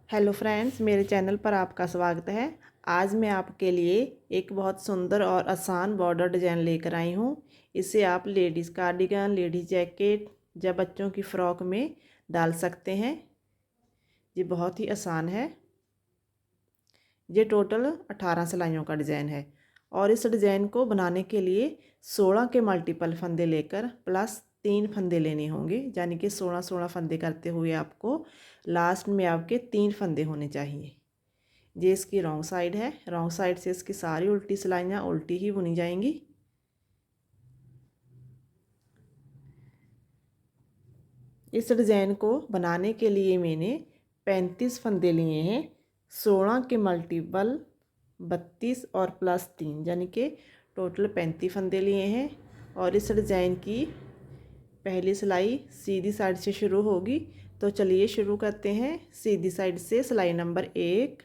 Hello friends, मेरे channel पर आपका स्वागत है। आज मैं आपके लिए एक बहुत सुंदर और आसान बॉर्डर डिज़ाइन लेकर आई हूँ। इसे आप लेडीज़ कार्डिगन, लेडीज़ जैकेट या बच्चों की फ़्रॉक में डाल सकते हैं। ये बहुत ही आसान है। ये टोटल 18 सिलाइयों का डिज़ाइन है और इस डिज़ाइन को बनाने के लिए 16 के मल्टीपल फंदे लेकर प्लस 3 फंदे लेने होंगे, यानी कि 16 फंदे करते हुए आपको लास्ट में आपके 3 फंदे होने चाहिए। ये इसकी रॉन्ग साइड है। रॉन्ग साइड से इसकी सारी उल्टी सिलाइयाँ उल्टी ही बुनी जाएंगी। इस डिज़ाइन को बनाने के लिए मैंने 35 फंदे लिए हैं। 16 के मल्टीपल 32 और प्लस 3 यानी कि टोटल 35 फंदे लिए हैं। और इस डिज़ाइन की पहली सिलाई सीधी साइड से शुरू होगी। तो चलिए शुरू करते हैं। सीधी साइड से सिलाई नंबर 1।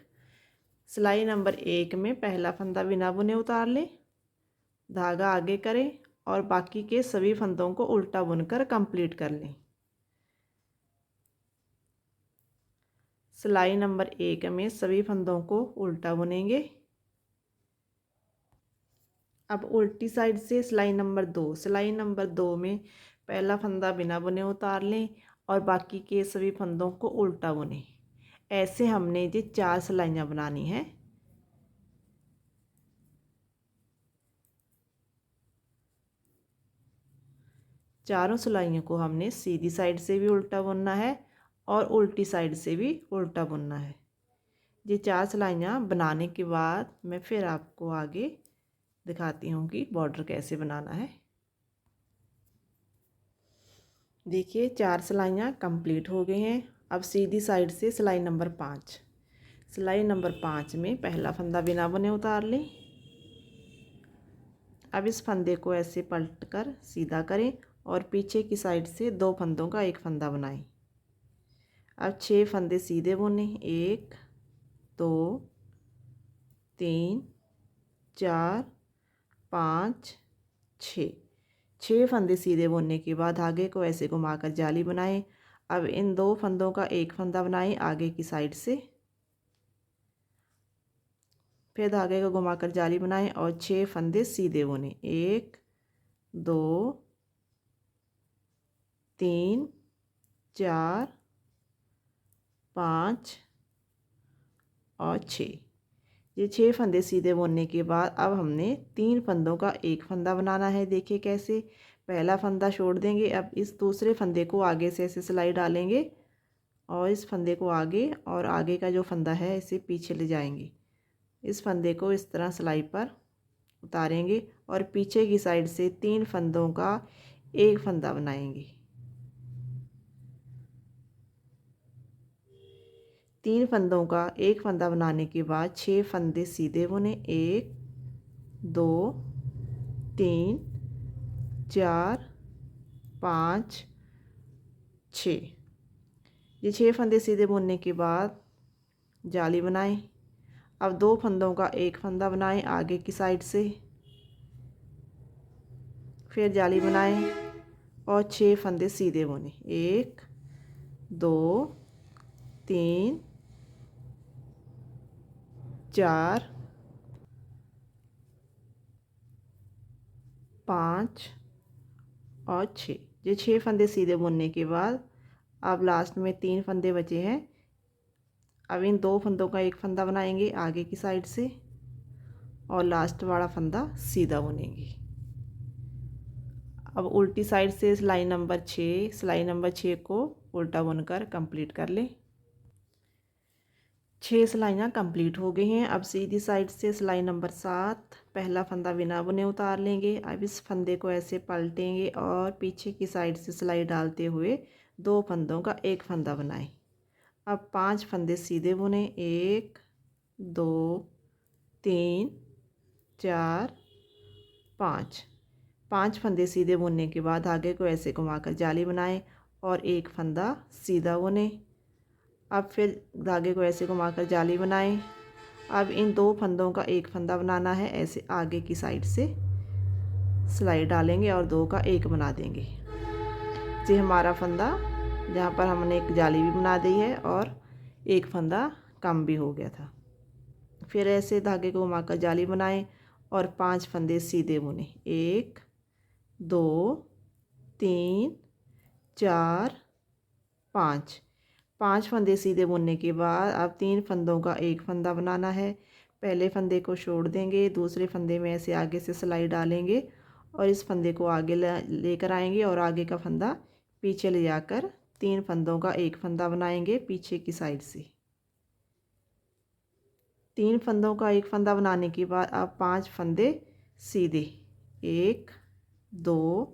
सिलाई नंबर 1 में पहला फंदा बिना बुने उतार लें, धागा आगे करें और बाकी के सभी फंदों को उल्टा बुनकर कंप्लीट कर लें। सिलाई नंबर 1 में सभी फंदों को उल्टा बुनेंगे। अब उल्टी साइड से सिलाई नंबर 2। सिलाई नंबर 2 में पहला फंदा बिना बुने उतार लें और बाकी के सभी फंदों को उल्टा बुनें। ऐसे हमने ये 4 सिलाइयाँ बनानी हैं। चारों सिलाइयों को हमने सीधी साइड से भी उल्टा बुनना है और उल्टी साइड से भी उल्टा बुनना है। ये 4 सिलाइयाँ बनाने के बाद मैं फिर आपको आगे दिखाती हूँ कि बॉर्डर कैसे बनाना है। देखिए 4 सिलाइयाँ कंप्लीट हो गई हैं। अब सीधी साइड से सिलाई नंबर 5। सिलाई नंबर 5 में पहला फंदा बिना बुने उतार लें। अब इस फंदे को ऐसे पलट कर सीधा करें और पीछे की साइड से 2 फंदों का एक फंदा बनाएं। अब 6 फंदे सीधे बुने। 1 2 3 4 5 6। 6 फंदे सीधे बुनने के बाद धागे को ऐसे घुमाकर जाली बनाएं। अब इन 2 फंदों का एक फंदा बनाएं आगे की साइड से, फिर धागे को घुमाकर जाली बनाएं और 6 फंदे सीधे बुनें। 1 2 3 4 5 और 6। ये 6 फंदे सीधे बुनने के बाद अब हमने 3 फंदों का एक फंदा बनाना है। देखिए कैसे। पहला फंदा छोड़ देंगे। अब इस दूसरे फंदे को आगे से ऐसे सिलाई डालेंगे और इस फंदे को आगे और आगे का जो फंदा है इसे पीछे ले जाएंगे। इस फंदे को इस तरह सिलाई पर उतारेंगे और पीछे की साइड से 3 फंदों का एक फंदा बनाएंगे। 3 फंदों का एक फंदा बनाने के बाद 6 फंदे सीधे बुने। 1 2 3 4 5 6। ये 6 फंदे सीधे बुनने के बाद जाली बनाएं। अब 2 फंदों का एक फंदा बनाएं आगे की साइड से, फिर जाली बनाएं और 6 फंदे सीधे बुने। 1 2 3 4 5 और 6। ये 6 फंदे सीधे बुनने के बाद अब लास्ट में 3 फंदे बचे हैं। अब इन 2 फंदों का एक फंदा बनाएंगे आगे की साइड से और लास्ट वाला फंदा सीधा बुनेंगे। अब उल्टी साइड से सिलाई नंबर 6। सिलाई नंबर 6 को उल्टा बुनकर कंप्लीट कर लें। 6 सिलाइयाँ कंप्लीट हो गई हैं। अब सीधी साइड से सिलाई नंबर 7। पहला फंदा बिना बुने उतार लेंगे। अब इस फंदे को ऐसे पलटेंगे और पीछे की साइड से सिलाई डालते हुए 2 फंदों का एक फंदा बनाएं। अब 5 फंदे सीधे बुने। 1 2 3 4 5 फंदे सीधे बुनने के बाद धागे को ऐसे घुमाकर जाली बनाएं और एक फंदा सीधा बुने। अब फिर धागे को ऐसे घुमाकर जाली बनाएं। अब इन 2 फंदों का एक फंदा बनाना है। ऐसे आगे की साइड से सिलाई डालेंगे और 2 का एक बना देंगे। ये हमारा फंदा जहाँ पर हमने एक जाली भी बना दी है और एक फंदा कम भी हो गया था। फिर ऐसे धागे को घुमाकर जाली बनाएं और 5 फंदे सीधे बुने। 1 2 3 4 5। 5 फंदे सीधे बुनने के बाद अब 3 फंदों का एक फंदा बनाना है। पहले फंदे को छोड़ देंगे, दूसरे फंदे में ऐसे आगे से सिलाई डालेंगे और इस फंदे को आगे लेकर आएंगे और आगे का फंदा पीछे ले जाकर 3 फंदों का एक फंदा बनाएंगे पीछे की साइड से। 3 फंदों का एक फंदा बनाने के बाद अब 5 फंदे सीधे। 1 2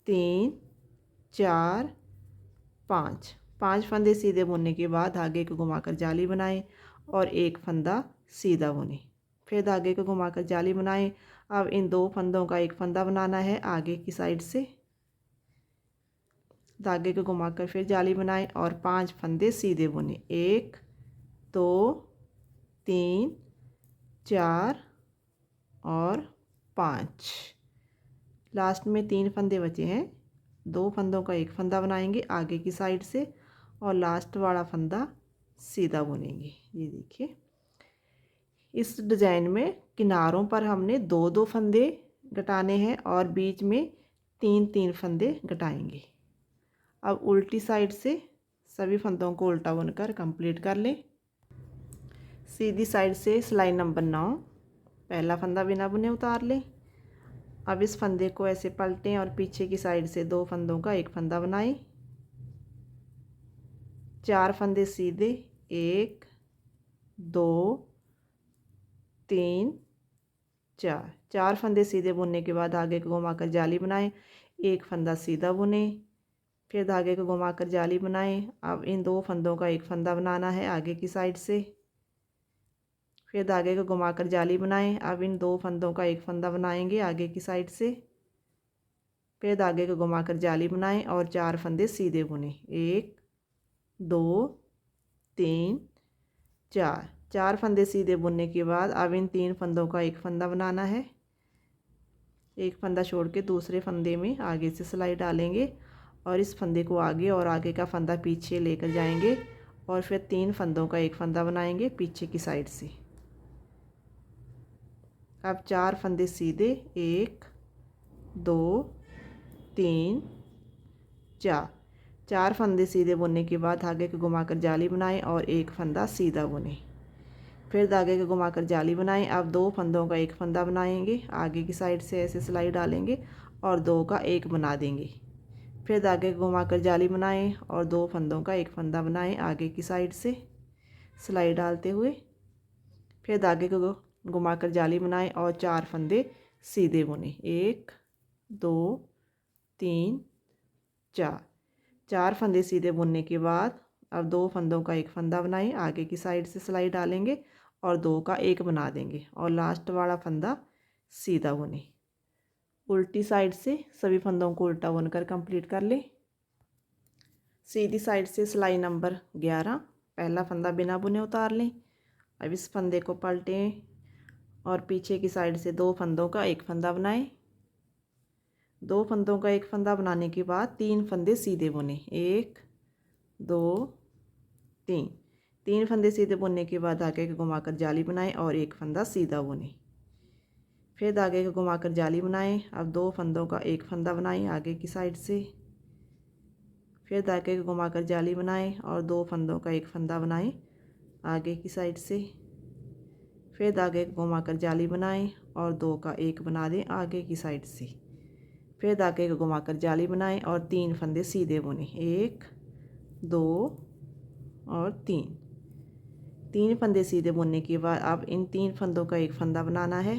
3 4 5। 5 फंदे सीधे बुनने के बाद धागे को घुमाकर जाली बनाएं और एक फंदा सीधा बुनें। फिर धागे को घुमाकर जाली बनाएं। अब इन 2 फंदों का एक फंदा बनाना है आगे की साइड से। धागे को घुमाकर फिर जाली बनाएं और 5 फंदे सीधे बुनें। 1 2 3 4 और 5। लास्ट में 3 फंदे बचे हैं। 2 फंदों का एक फंदा बनाएंगे आगे की साइड से और लास्ट वाला फंदा सीधा बुनेंगे। ये देखिए, इस डिज़ाइन में किनारों पर हमने 2-2 फंदे घटाने हैं और बीच में 3-3 फंदे घटाएंगे। अब उल्टी साइड से सभी फंदों को उल्टा बुनकर कंप्लीट कर लें। सीधी साइड से सिलाई नंबर 9 पहला फंदा बिना बुने उतार लें। अब इस फंदे को ऐसे पलटें और पीछे की साइड से 2 फंदों का एक फंदा बनाएं। 4 फंदे सीधे। 1 2 3 4। 4 फंदे सीधे बुनने के बाद धागे को घुमाकर जाली बनाएं। एक फंदा सीधा बुने। फिर धागे को घुमाकर जाली बनाएं। अब इन 2 फंदों का एक फंदा बनाना है आगे की साइड से। फिर धागे को घुमाकर जाली बनाएं। अब इन 2 फंदों का एक फंदा बनाएंगे आगे की साइड से। फिर धागे को घुमाकर जाली बनाएं और 4 फंदे सीधे बुने। 1 2 3 4। 4 फंदे सीधे बुनने के बाद अब इन 3 फंदों का एक फंदा बनाना है। एक फंदा छोड़ के दूसरे फंदे में आगे से सिलाई डालेंगे और इस फंदे को आगे और आगे का फंदा पीछे लेकर जाएंगे और फिर 3 फंदों का एक फंदा बनाएंगे पीछे की साइड से। अब 4 फंदे सीधे। 1 2 3 4। 4 फंदे सीधे बुनने के बाद धागे को घुमाकर जाली बनाएं और एक फंदा सीधा बुनें। फिर धागे को घुमाकर जाली बनाएं। अब 2 फंदों का एक फंदा बनाएंगे आगे की साइड से ऐसे सिलाई डालेंगे और 2 का एक बना देंगे। फिर धागे को घुमाकर जाली बनाएं और 2 फंदों का एक फंदा बनाएं आगे की साइड से सिलाई डालते हुए। फिर धागे को घुमाकर जाली बनाएं और 4 फंदे सीधे बुने। 1 2 3 4। 4 फंदे सीधे बुनने के बाद अब 2 फंदों का एक फंदा बनाएं आगे की साइड से सिलाई डालेंगे और 2 का एक बना देंगे और लास्ट वाला फंदा सीधा बुने। उल्टी साइड से सभी फंदों को उल्टा बुनकर कंप्लीट कर लें। सीधी साइड से सिलाई नंबर 11 पहला फंदा बिना बुने उतार लें। अब इस फंदे को पलटें और पीछे की साइड से 2 फंदों का एक फंदा बनाएं। 2 फंदों का एक फंदा बनाने के बाद 3 फंदे सीधे बुने। 1 2 3। 3 फंदे सीधे बुनने के बाद धागे को घुमाकर जाली बनाएं और एक फंदा सीधा बुने। फिर धागे को घुमाकर जाली बनाएं। अब 2 फंदों का एक फंदा बनाएं आगे की साइड से। फिर धागे को घुमाकर जाली बनाएं और 2 फंदों का एक फंदा बनाएं आगे की साइड से। फिर धागे को घुमाकर जाली बनाएं और 2 का एक बना दें आगे की साइड से। फिर धागे को घुमाकर जाली बनाएं और 3 फंदे सीधे बुने। 1 2 और 3। 3 फंदे सीधे बुनने के बाद अब इन 3 फंदों का एक फंदा बनाना है।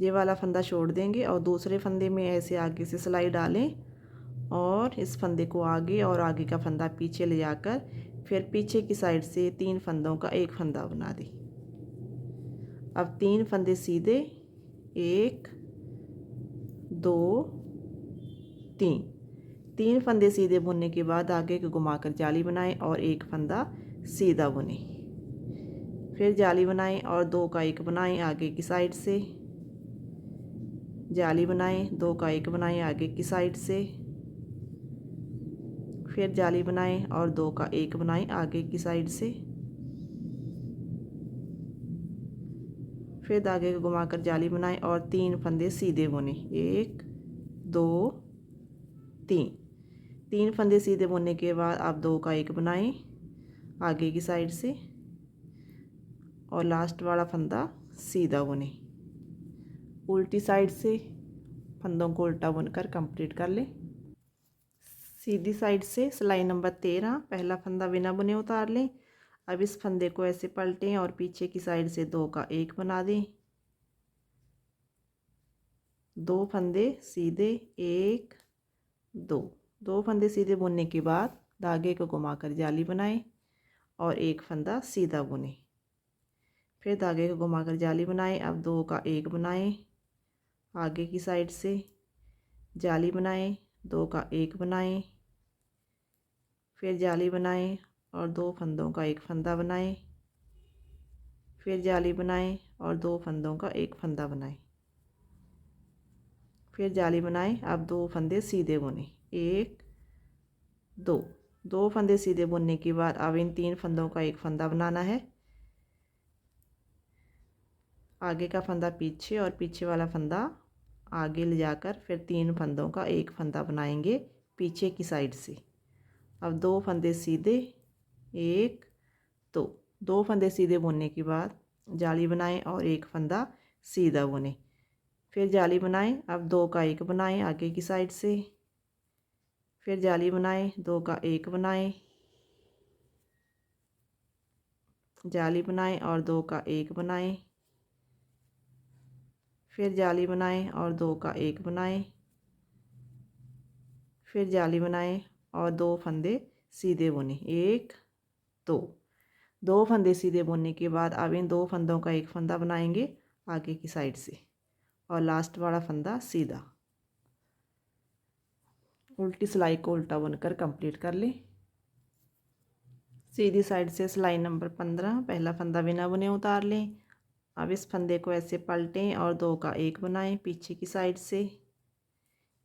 ये वाला फंदा छोड़ देंगे और दूसरे फंदे में ऐसे आगे से सिलाई डालें और इस फंदे को आगे और आगे का फंदा पीछे ले जाकर फिर पीछे की साइड से 3 फंदों का एक फंदा बना दें। अब 3 फंदे सीधे। 1 2 3। 3 फंदे सीधे बुनने के बाद आगे को घुमाकर जाली बनाएं और एक फंदा सीधा बुने। फिर जाली बनाएं और 2 का एक बनाएं आगे की साइड से। जाली बनाएं, 2 का एक बनाएं आगे की साइड से। फिर जाली बनाएं और 2 का 1 बनाएं आगे की साइड से। फिर धागे को घुमाकर जाली बनाएं और 3 फंदे सीधे बुने, 1 2 3। 3 फंदे सीधे बुनने के बाद आप 2 का 1 बनाएं आगे की साइड से और लास्ट वाला फंदा सीधा बुने। उल्टी साइड से फंदों को उल्टा बुनकर कंप्लीट कर लें। सीधी साइड से सिलाई नंबर 13 पहला फंदा बिना बुने उतार लें। अब इस फंदे को ऐसे पलटें और पीछे की साइड से 2 का 1 बना दें। 2 फंदे सीधे, 1 2। 2 फंदे सीधे बुनने के बाद धागे को घुमाकर जाली बनाएं और 1 फंदा सीधा बुनें। फिर धागे को घुमाकर जाली बनाएं। अब 2 का 1 बनाएं आगे की साइड से, जाली बनाएं, 2 का 1 बनाएं, फिर जाली बनाएं और 2 फंदों का 1 फंदा बनाएं, फिर जाली बनाएं और 2 फंदों का 1 फंदा बनाएं, फिर जाली बनाएं। अब 2 फंदे सीधे बुनें, 1 2। 2 फंदे सीधे बुनने के बाद अब इन 3 फंदों का 1 फंदा बनाना है। आगे का फंदा पीछे और पीछे वाला फंदा आगे ले जाकर फिर 3 फंदों का 1 फंदा बनाएंगे पीछे की साइड से। अब 2 फंदे सीधे, 1 2। 2 फंदे सीधे बुनने के बाद जाली बनाएं और 1 फंदा सीधा बुनें, फिर जाली बनाएं। अब 2 का 1 बनाएं आगे की साइड से, फिर जाली बनाएं, 2 का 1 बनाएं, जाली बनाएं और 2 का 1 बनाएं, फिर जाली बनाएं और 2 का 1 बनाएं, फिर जाली बनाएं और 2 फंदे सीधे बुनें, 1 2। 2 फंदे सीधे बुनने के बाद अब इन 2 फंदों का 1 फंदा बनाएंगे आगे की साइड से और लास्ट वाला फंदा सीधा। उल्टी सिलाई को उल्टा बुनकर कंप्लीट कर लें। सीधी साइड से सिलाई नंबर 15 पहला फंदा बिना बुने उतार लें। अब इस फंदे को ऐसे पलटें और 2 का 1 बनाएं पीछे की साइड से,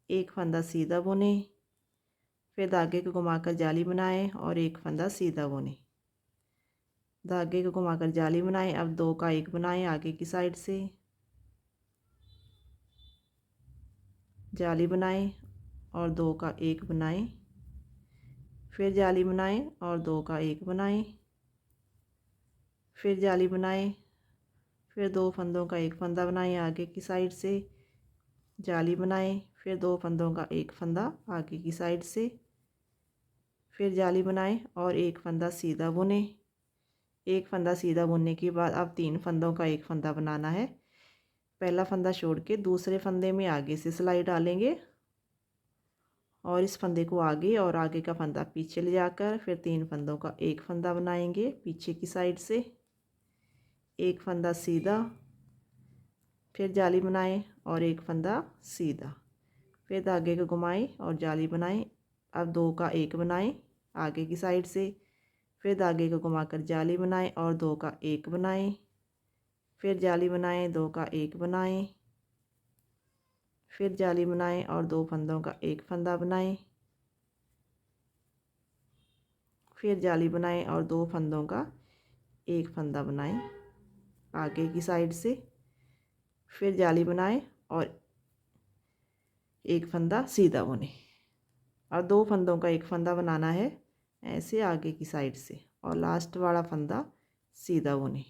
1 फंदा सीधा बुनें, फिर धागे को घुमाकर जाली बनाएं और 1 फंदा सीधा बुनें। धागे को घुमाकर जाली बनाएं। अब 2 का 1 बनाएं आगे की साइड से, जाली बनाएं और 2 का 1 बनाएं, फिर जाली बनाएं और 2 का 1 बनाएं, फिर जाली बनाएं, फिर 2 फंदों का 1 फंदा बनाएं आगे की साइड से, जाली बनाएं, फिर 2 फंदों का 1 फंदा आगे की साइड से, फिर जाली बनाएं और 1 फंदा सीधा बुनें। 1 फंदा सीधा बुनने के बाद अब 3 फंदों का 1 फंदा बनाना है। पहला फंदा छोड़ के दूसरे फंदे में आगे से सिलाई डालेंगे और इस फंदे को आगे और आगे का फंदा पीछे ले जाकर फिर 3 फंदों का 1 फंदा बनाएंगे पीछे की साइड से, 1 फंदा सीधा, फिर जाली बनाएं और 1 फंदा सीधा, फिर धागे को घुमाएं और जाली बनाएं। अब 2 का 1 बनाएं आगे की साइड से, फिर धागे को घुमाकर जाली बनाएं और 2 का 1 बनाएं, फिर जाली बनाएं, 2 का 1 बनाएं, फिर जाली बनाएं और 2 फंदों का 1 फंदा बनाएं, फिर जाली बनाएं और 2 फंदों का 1 फंदा बनाएं आगे की साइड से, फिर जाली बनाएं और 1 फंदा सीधा बुनें। और 2 फंदों का 1 फंदा बनाना है ऐसे आगे की साइड से और लास्ट वाला फंदा सीधा बुनें।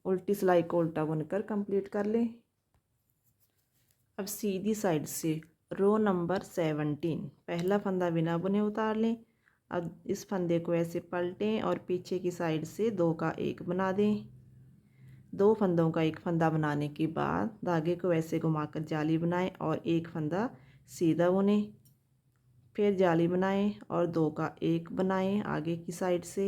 उल्टी सिलाई को उल्टा बुनकर कंप्लीट कर लें। अब सीधी साइड से रो नंबर 17 पहला फंदा बिना बुने उतार लें। अब इस फंदे को ऐसे पलटें और पीछे की साइड से 2 का 1 बना दें। 2 फंदों का 1 फंदा बनाने के बाद धागे को ऐसे घुमाकर जाली बनाएं और 1 फंदा सीधा बुनें, फिर जाली बनाएं और 2 का 1 बनाएं आगे की साइड से,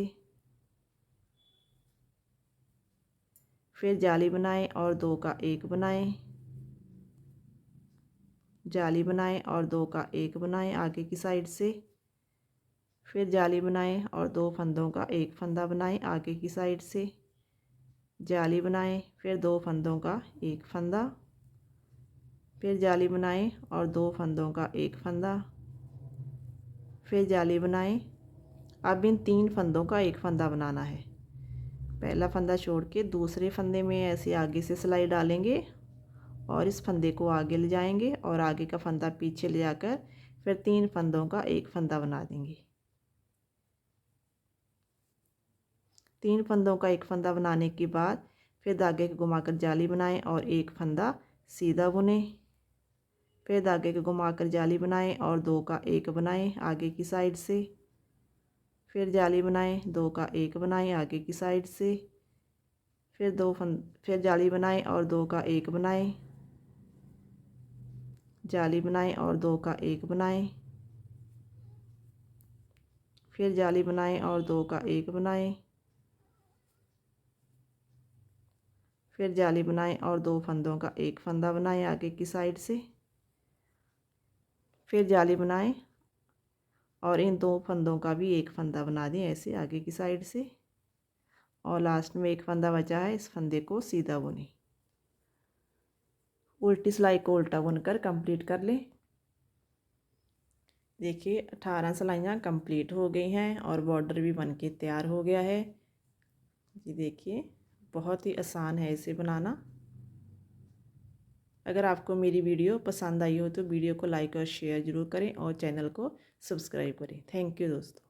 फिर जाली बनाएं और 2 का 1 बनाएं, जाली बनाएं और 2 का 1 बनाएं आगे की साइड से, फिर जाली बनाएं और 2 फंदों का 1 फंदा बनाएं आगे की साइड से, जाली बनाएं, फिर 2 फंदों का 1 फंदा, फिर जाली बनाएं और 2 फंदों का 1 फंदा, फिर जाली बनाएं। अब इन 3 फंदों का एक फंदा बनाना है। पहला फंदा छोड़ के दूसरे फंदे में ऐसे आगे से सिलाई डालेंगे और इस फंदे को आगे ले जाएंगे और आगे का फंदा पीछे ले जाकर फिर 3 फंदों का एक फंदा बना देंगे। 3 फंदों का एक फंदा बनाने के बाद फिर धागे को घुमाकर जाली बनाएं और एक फंदा सीधा बुनें। फिर धागे को घुमाकर जाली बनाएं और 2 का एक बनाएं आगे की साइड से। फिर जाली बनाएं, 2 का एक बनाएं आगे की साइड से। फिर जाली बनाएं और 2 का एक बनाएं, जाली बनाएं और 2 का एक बनाएं। फिर जाली बनाएं और 2 का एक बनाएं। फिर जाली बनाएं और 2 फंदों का एक फंदा बनाएं आगे की साइड से। फिर जाली बनाएं और इन 2 फंदों का भी एक फंदा बना दें ऐसे आगे की साइड से। और लास्ट में एक फंदा बचा है, इस फंदे को सीधा बुनें। उल्टी सिलाई को उल्टा बुनकर कंप्लीट कर लें। देखिए 18 सिलाइयाँ कंप्लीट हो गई हैं और बॉर्डर भी बन के तैयार हो गया है। जी देखिए बहुत ही आसान है इसे बनाना। अगर आपको मेरी वीडियो पसंद आई हो तो वीडियो को लाइक और शेयर ज़रूर करें और चैनल को सब्सक्राइब करें। थैंक यू दोस्तों।